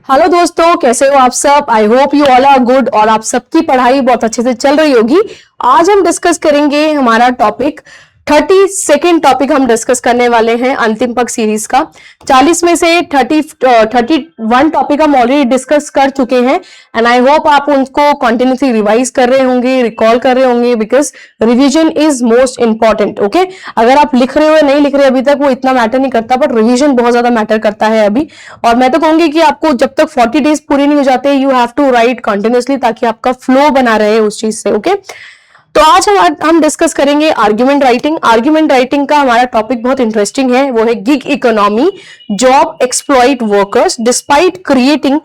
Hello दोस्तों, कैसे हो आप सब। I hope you all are good और आप सबकी पढ़ाई बहुत अच्छे से चल रही होगी। आज हम डिस्कस करेंगे हमारा टॉपिक 32nd टॉपिक हम डिस्कस करने वाले हैं अंतिम पक्ष सीरीज का। 40 में से 31 टॉपिक हम ऑलरेडी डिस्कस कर चुके हैं एंड आई होप आप उनको कंटिन्यूसली रिवाइज कर रहे होंगे, रिकॉल कर रहे होंगे, because revision is most important. Okay, अगर आप लिख रहे हो या नहीं लिख रहे अभी तक वो इतना मैटर नहीं करता, बट रिवीजन बहुत ज्यादा मैटर करता है अभी। और मैं तो कहूंगी कि आपको जब तक 40 डेज पूरे नहीं हो जाते you have to write continuously, ताकि आपका फ्लो बना रहे उस चीज से। ओके, तो आज हम डिस्कस करेंगे आर्ग्यूमेंट राइटिंग। आर्ग्यूमेंट राइटिंग का हमारा टॉपिक बहुत इंटरेस्टिंग है, वो है gig economy, job exploit workers despite creating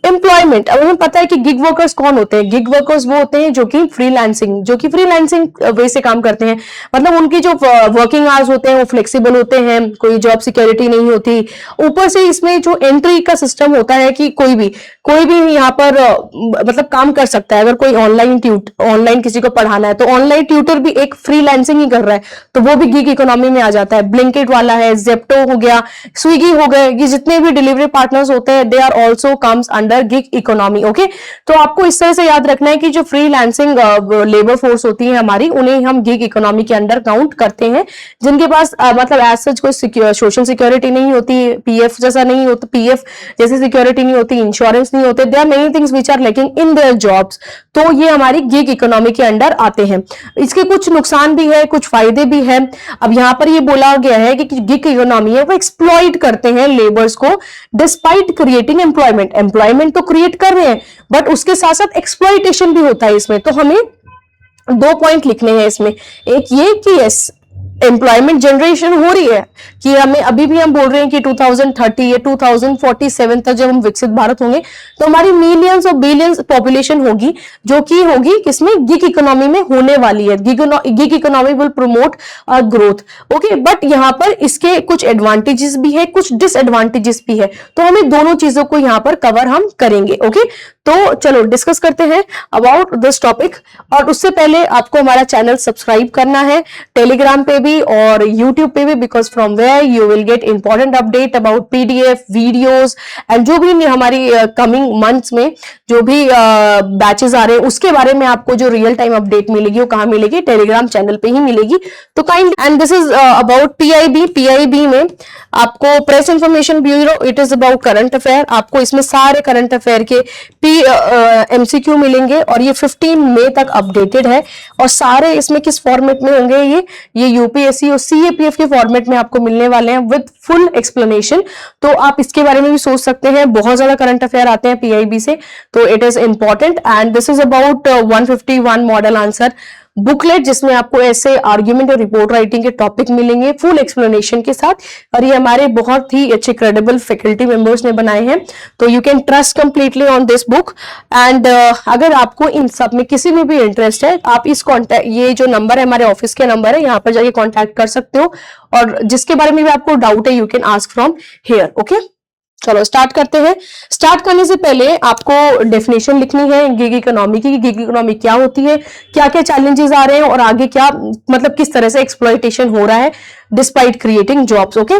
employment. अब हमें पता है कि गिग वर्कर्स कौन होते हैं। गिग वर्कर्स वो होते हैं जो कि फ्रीलांसिंग वे से काम करते हैं। मतलब उनकी जो वर्किंग आवर्स होते हैं वो फ्लेक्सिबल होते हैं, कोई जॉब सिक्योरिटी नहीं होती। ऊपर से इसमें जो एंट्री का सिस्टम होता है कि कोई भी यहाँ पर मतलब काम कर सकता है। अगर कोई ऑनलाइन किसी को पढ़ाना है तो ऑनलाइन ट्यूटर भी एक फ्रीलांसिंग ही कर रहा है, तो वो भी गिग इकोनॉमी में आ जाता है। ब्लिंकिट वाला है, जेप्टो हो गया, स्विगी हो गए, ये जितने भी डिलीवरी पार्टनर्स होते हैं they are also comes under gig economy. Okay, तो आपको इस तरह से याद रखना है कि जो फ्रीलांसिंग लेबर फोर्स होती है हमारी, उन्हें हम गिग इकोनॉमी के अंडर काउंट करते हैं। जिनके पास मतलब एज सच कोई सोशल सिक्योरिटी नहीं होती, पीएफ जैसा नहीं होता, पीएफ जैसी सिक्योरिटी नहीं होती, इंश्योरेंस नहीं होते, there are many things which are lacking in their jobs, तो ये हमारी गिग इकोनॉमी के अंडर आते हैं। इसके कुछ नुकसान भी है, कुछ फायदे भी है। अब यहाँ पर ये बोला गया है कि गिग इकोनॉमी है वो एक्सप्लॉइट करते हैं लेबर्स को डिस्पाइट क्रिएटिंग एम्प्लॉयमेंट तो क्रिएट कर रहे हैं, बट उसके साथ साथ एक्सप्लॉइटेशन भी होता है इसमें। तो हमें 2 पॉइंट लिखने हैं इसमें। एक ये कि यस एम्प्लॉयमेंट जनरेशन हो रही है, कि हमें अभी भी हम बोल रहे हैं कि 2030 या 2047 तक जब हम विकसित भारत होंगे तो हमारी मिलियंस और बिलियंस पॉपुलेशन होगी, जो कि होगी किसमें, गिग इकोनॉमी में होने वाली है। Gig economy will promote growth. Okay, but यहाँ पर इसके कुछ एडवांटेजेस भी है, कुछ डिसएडवांटेजेस भी है, तो हमें दोनों चीजों को यहाँ पर कवर हम करेंगे। ओके, तो चलो डिस्कस करते हैं अबाउट दिस टॉपिक। और उससे पहले आपको हमारा चैनल सब्सक्राइब करना है, टेलीग्राम पे भी और यूट्यूब पे भी, because from where you will get important update about PDF videos and जो भी हमारी कमिंग मंथ्स में जो भी बैचेस आ रहे हैं उसके बारे में आपको जो रियल टाइम अपडेट मिलेगी वो कहाँ मिलेगी, टेलीग्राम चैनल पे ही मिलेगी। तो kind and this is about PIB में आपको press information bureau, it is about current affair. आपको इसमें सारे करंट अफेयर के एमसीक्यू मिलेंगे और ये 15 मई तक अपडेटेड है। और सारे इसमें किस फॉर्मेट में होंगे, ये यूपीएससी और सीएपीएफ के फॉर्मेट में आपको मिलने वाले हैं विद फुल एक्सप्लेनेशन। तो आप इसके बारे में भी सोच सकते हैं, बहुत ज्यादा करंट अफेयर आते हैं पीआईबी से, तो it is important. And this is about 151 model answer booklet, जिसमें आपको ऐसे आर्ग्यूमेंट और रिपोर्ट राइटिंग के टॉपिक मिलेंगे फुल एक्सप्लेनेशन के साथ। और ये हमारे बहुत ही अच्छे क्रेडिबल फैकल्टी मेंबर्स ने बनाए हैं, तो you can trust completely on this book. And अगर आपको इन सब में किसी में भी इंटरेस्ट है, आप इस कॉन्टैक्ट, ये जो नंबर है हमारे ऑफिस के नंबर है, यहाँ पर जाके कॉन्टैक्ट कर सकते हो। और जिसके बारे में भी आपको डाउट है you can ask from here. Okay, चलो स्टार्ट करते हैं। स्टार्ट करने से पहले आपको डेफिनेशन लिखनी है गिग इकोनॉमी की। गिग इकोनॉमी क्या होती है, क्या क्या चैलेंजेस आ रहे हैं और आगे क्या मतलब किस तरह से एक्सप्लॉइटेशन हो रहा है डिस्पाइट क्रिएटिंग जॉब्स। ओके,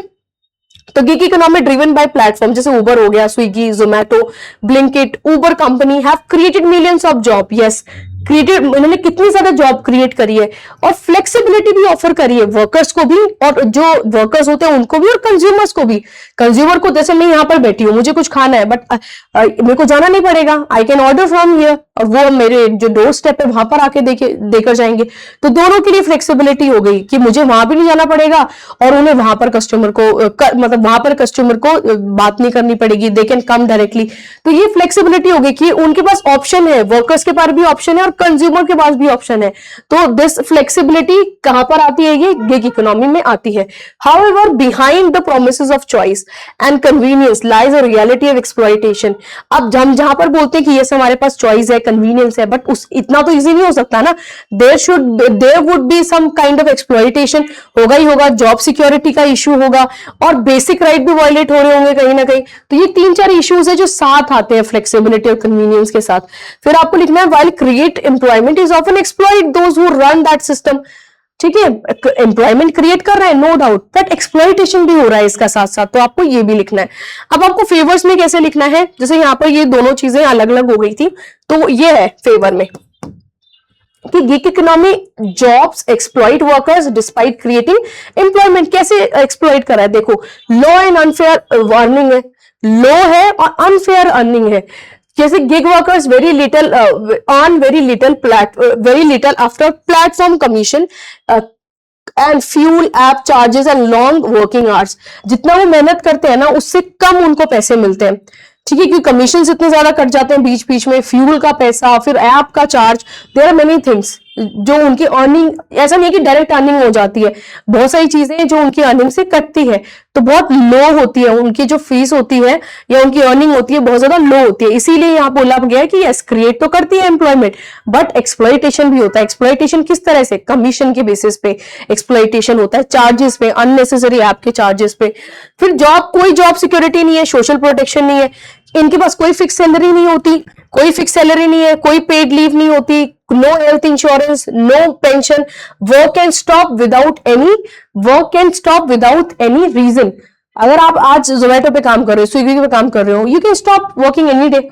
तो gig economy driven by platform, जैसे उबर हो गया, Swiggy, Zomato, Blinkit, Uber company have created millions of job. Yes, created, उन्होंने कितनी ज्यादा जॉब क्रिएट करी है और फ्लेक्सिबिलिटी भी ऑफर करी है वर्कर्स को भी, और जो वर्कर्स होते हैं उनको भी और कंज्यूमर्स को भी। कंज्यूमर को जैसे मैं यहाँ पर बैठी हूँ, मुझे कुछ खाना है बट मेरे को जाना नहीं पड़ेगा, I can order from here, और वो मेरे जो डोर स्टेप है वहां पर आके देकर जाएंगे। तो दोनों के लिए फ्लेक्सिबिलिटी हो गई कि मुझे वहां भी नहीं जाना पड़ेगा और उन्हें वहां पर कस्टमर को मतलब वहां पर कस्टमर को बात नहीं करनी पड़ेगी, दे कैन कम डायरेक्टली। तो ये फ्लेक्सिबिलिटी हो गई कि उनके पास ऑप्शन है, वर्कर्स के पास भी ऑप्शन है और कंज्यूमर के पास भी ऑप्शन है। तो दिस फ्लेक्सिबिलिटी कहां पर आती है, ये गिग इकोनॉमी में आती है। However behind the promises of choice and convenience lies a reality of exploitation. अब हम जहां पर बोलते हैं कि यस हमारे पास चॉइस है, कन्वीनियंस है, बट उस इतना तो इजी नहीं हो सकता ना, there would be some kind of exploitation, होगा ही होगा, जॉब सिक्योरिटी का इश्यू होगा और बेसिक राइट भी वायलेट हो रहे होंगे कहीं ना कहीं। तो ये 3-4 इश्यूज है जो साथ आते हैं फ्लेक्सिबिलिटी और कन्वीनियंस के साथ। फिर आपको लिखना है while create employment is often exploit those who run that system. ठीक है, एम्प्लॉयमेंट क्रिएट कर रहा है नो डाउट, बट एक्सप्लॉइटेशन भी हो रहा है इसका साथ साथ, तो आपको ये भी लिखना है। अब आपको फेवर्स में कैसे लिखना है, जैसे यहाँ पर ये दोनों चीजें अलग अलग हो गई थी, तो ये है फेवर में कि gig economy jobs exploit workers despite creating employment. कैसे एक्सप्लॉइट कर रहा है, देखो लो एंड अनफेयर अर्निंग है, लो है और अनफेयर अर्निंग है। जैसे gig workers very little earn very little after platform commission and fuel app charges and long working hours. जितना वो मेहनत करते हैं ना उससे कम उनको पैसे मिलते हैं, ठीक है, क्योंकि कमीशन इतने ज्यादा कट जाते हैं बीच बीच में, फ्यूल का पैसा, फिर ऐप का charge, there are many things जो उनकी अर्निंग, ऐसा नहीं है कि डायरेक्ट अर्निंग हो जाती है, बहुत सारी चीजें जो उनकी अर्निंग से कटती है, तो बहुत लो होती है उनकी जो फीस होती है या उनकी अर्निंग होती है बहुत ज्यादा लो होती है। इसीलिए यहाँ बोला गया है कि यस क्रिएट तो करती है एम्प्लॉयमेंट बट एक्सप्लॉइटेशन भी होता है। एक्सप्लॉइटेशन किस तरह से, कमीशन के बेसिस पे एक्सप्लॉइटेशन होता है, चार्जेस पे, अननेसेसरी ऐप के चार्जेस पे। फिर जॉब, कोई जॉब सिक्योरिटी नहीं है, सोशल प्रोटेक्शन नहीं है, इनके पास कोई फिक्स सैलरी नहीं होती, कोई फिक्स सैलरी नहीं है, कोई पेड लीव नहीं होती, no health insurance, no pension, work can stop without any reason. अगर आप आज जोमेटो पे काम कर रहे हो, स्विगी पे काम कर रहे हो, you can stop working any day.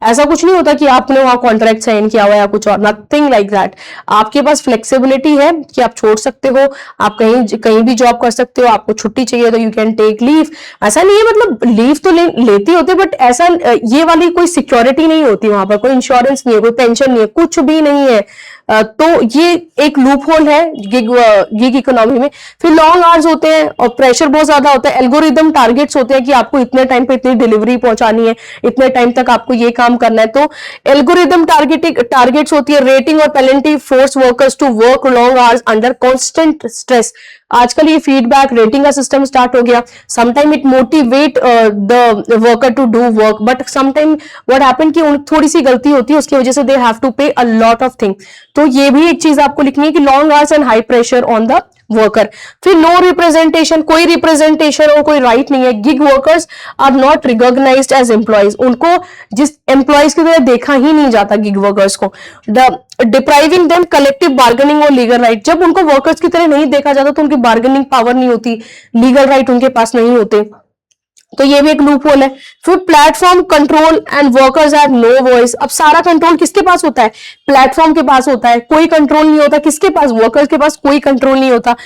ऐसा कुछ नहीं होता कि आपने वहां कॉन्ट्रैक्ट साइन किया हुआ या कुछ और, नथिंग लाइक दैट। आपके पास फ्लेक्सिबिलिटी है कि आप छोड़ सकते हो, आप कहीं भी जॉब कर सकते हो, आपको छुट्टी चाहिए तो यू कैन टेक लीव। ऐसा नहीं है, मतलब लीव तो लेती होते, बट ऐसा ये वाली कोई सिक्योरिटी नहीं होती वहां पर, कोई इंश्योरेंस नहीं है, कोई पेंशन नहीं है, कुछ भी नहीं है। तो ये एक लूप होल है गिग इकोनॉमी में। फिर लॉन्ग आवर्स होते हैं और प्रेशर बहुत ज्यादा होता है, एल्गोरिदम टारगेट्स होते हैं कि आपको इतने टाइम पे इतनी डिलीवरी पहुंचानी है, इतने टाइम तक आपको ये काम करना है, तो एल्गोरिदम टारगेट्स होती है। रेटिंग और penalty force workers to work long hours under constant stress. आजकल ये फीडबैक रेटिंग का सिस्टम स्टार्ट हो गया। Sometime it motivate the worker to do work, but sometime what happen कि थोड़ी सी गलती होती है, उसकी वजह से दे हैव टू पे अ लॉट ऑफ थिंग। तो ये भी एक चीज आपको लिखनी है कि long hours and high pressure on the worker. फिर नो रिप्रेजेंटेशन, कोई रिप्रेजेंटेशन और कोई राइट नहीं है। Gig workers are not recognised as employees, उनको जिस एम्प्लॉइज की तरह देखा ही नहीं जाता गिग वर्कर्स को। डिप्राइविंग देम कलेक्टिव बार्गेनिंग और लीगल राइट, जब उनको वर्कर्स की तरह नहीं देखा जाता तो उनकी बार्गेनिंग पावर नहीं होती, लीगल राइट उनके पास नहीं होते, तो ये भी एक लूप होल है। फिर platform control and workers have no voice. अब सारा कंट्रोल किसके पास होता है, प्लेटफॉर्म के पास होता है, कोई कंट्रोल नहीं होता किसके पास, वर्कर्स के पास कोई कंट्रोल नहीं होता।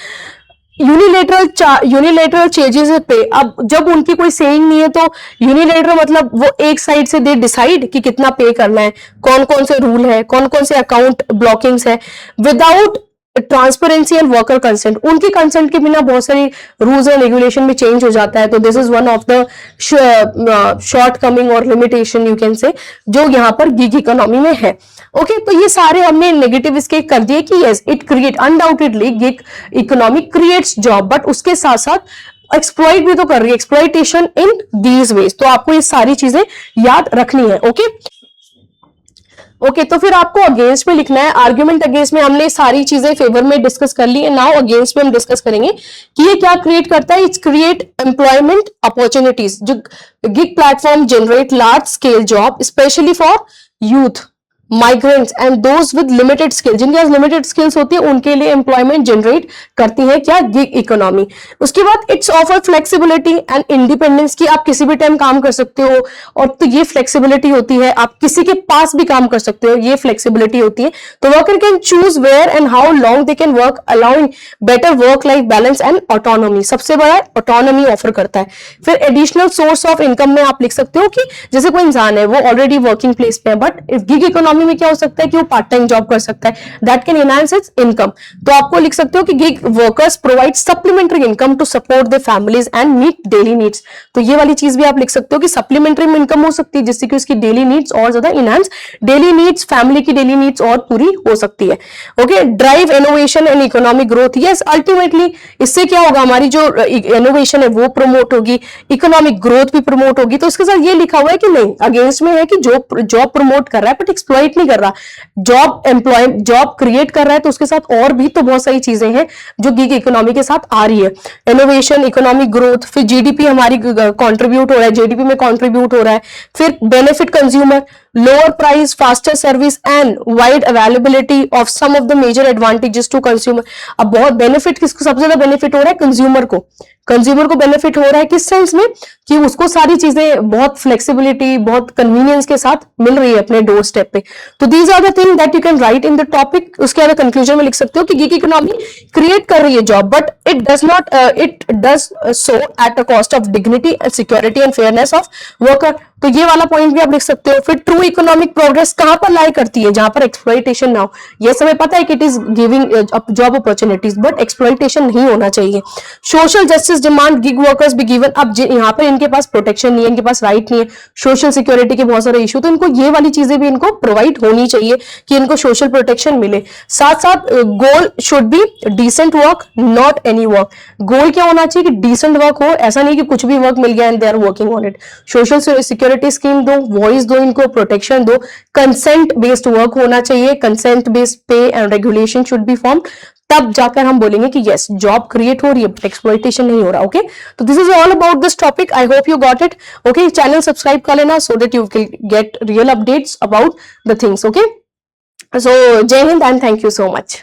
यूनिलेटरल चेंजेस पे, अब जब उनकी कोई सेइंग नहीं है तो यूनिलेटरल मतलब वो एक साइड से दे डिसाइड कि कितना पे करना है, कौन कौन से रूल है, कौन कौन से अकाउंट ब्लॉकिंग्स है, without transparency and worker consent. उनके कंसेंट के बिना बहुत सारी रूल्स एंड रेगुलेशन में चेंज हो जाता है, तो this is one of the short coming और लिमिटेशन यू कैन से जो यहाँ पर गिग इकोनॉमी में है। ओके, तो ये सारे हमने नेगेटिव इसके कर दिए कि yes it create, undoubtedly gig economy creates job, but उसके साथ साथ एक्सप्लॉइट भी तो कर रही है, एक्सप्लॉइटेशन इन दीज वेज। तो आपको ये सारी चीजें याद रखनी है। ओके, तो फिर आपको अगेंस्ट में लिखना है। आर्ग्यूमेंट अगेंस्ट में हमने सारी चीजें फेवर में डिस्कस कर ली है, नाउ अगेंस्ट में हम डिस्कस करेंगे कि ये क्या क्रिएट करता है। It's create employment opportunities. जो gig platform generate large scale job specially for youth, migrants and those with limited skill. जिनके पास लिमिटेड स्किल्स होती है उनके लिए एम्प्लॉयमेंट जनरेट करती है क्या, गिग इकोनॉमी। उसके बाद it's offer flexibility and independence की, आप किसी भी टाइम काम कर सकते हो, और तो ये फ्लेक्सिबिलिटी होती है, आप किसी के पास भी काम कर सकते हो, ये फ्लेक्सिबिलिटी होती है। तो worker can choose where and how long they can work, allowing better work life balance and autonomy. सबसे बड़ा ऑटोनॉमी ऑफर करता है। फिर एडिशनल सोर्स ऑफ इनकम में आप लिख सकते हो कि जैसे कोई इंसान है वो ऑलरेडी वर्किंग प्लेस पे है, बट गिग इकोनॉमी में क्या हो सकता है कि वो पार्ट टाइम जॉब कर सकता है, that can enhance its income. तो आपको लिख सकते हो कि gig workers provide supplementary income to support their families and meet daily needs. तो ये वाली चीज भी आप लिख सकते हो कि सप्लीमेंट्री इनकम हो सकती है जिससे कि उसकी डेली नीड्स और ज्यादा इनहांस, डेली नीड्स, फैमिली की डेली नीड्स और पूरी हो सकती है। Okay, drive innovation and economic growth. Yes, ultimately इससे क्या होगा, हमारी जो इनोवेशन है वो प्रमोट होगी, इकोनॉमिक ग्रोथ भी प्रमोट होगी। तो इसके साथ ये लिखा हुआ है कि नहीं, अगेंस्ट में है कि जॉब प्रमोट कर रहा है बट एक्सप्लॉइट नहीं कर रहा, जॉब क्रिएट कर रहा है। तो उसके साथ और भी तो बहुत सारी चीजें हैं जो गिग इकोनॉमी के साथ आ रही है, इनोवेशन, इकोनॉमिक ग्रोथ, फिर जीडीपी हमारी कंट्रीब्यूट हो रहा है, जीडीपी में कंट्रीब्यूट हो रहा है, फिर benefit consumer, lower price, faster service and wide availability of some of the major advantages to consumer. अब बहुत बेनिफिट किसको सबसे ज्यादा बेनिफिट हो रहा है? कंज्यूमर को। कंज्यूमर को बेनिफिट हो रहा है किस सेंस में कि उसको सारी चीजें बहुत फ्लेक्सिबिलिटी, बहुत कन्वीनियंस के साथ मिल रही है अपने डोर स्टेप पे। तो these are the thing that you can write in the topic. उसके बाद कंक्लूजन में लिख सकते हो कि गिग इकोनॉमी क्रिएट कर रही है job, but it does so at a cost of dignity and security and fairness of worker. तो ये वाला पॉइंट भी आप लिख सकते हो। फिर ट्रू इकोनॉमिक प्रोग्रेस कहां पर लाई करती है? जहां पर एक्सप्लॉइटेशन ना हो। ये समय पता है कि it is giving job opportunities, but exploitation नहीं होना चाहिए। Social justice demand gig workers be given. अब यहाँ पर इनके पास प्रोटेक्शन नहीं है, इनके पास राइट नहीं है, सोशल सिक्योरिटी के बहुत सारे इशू, तो इनको ये वाली चीजें भी इनको प्रोवाइड होनी चाहिए कि इनको सोशल प्रोटेक्शन मिले। साथ साथ goal should be decent work, not any work. Goal क्या होना चाहिए कि डिसेंट वर्क हो, ऐसा नहीं कि कुछ भी वर्क मिल गया and they are working on it. Social security scheme दो, वॉइस दो, इनको प्रोटेक्शन दो। कंसेंट बेस्ड वर्क होना चाहिए, consent based pay and regulation should be form. तब जाकर हम बोलेंगे कि यस जॉब क्रिएट हो रही है बट एक्सप्लॉइटेशन नहीं हो रहा। ओके, तो this is all about this topic. I hope you got it. Okay, channel subscribe कर लेना so that you will get real updates about the things. Okay, so Jai Hind and thank you so much.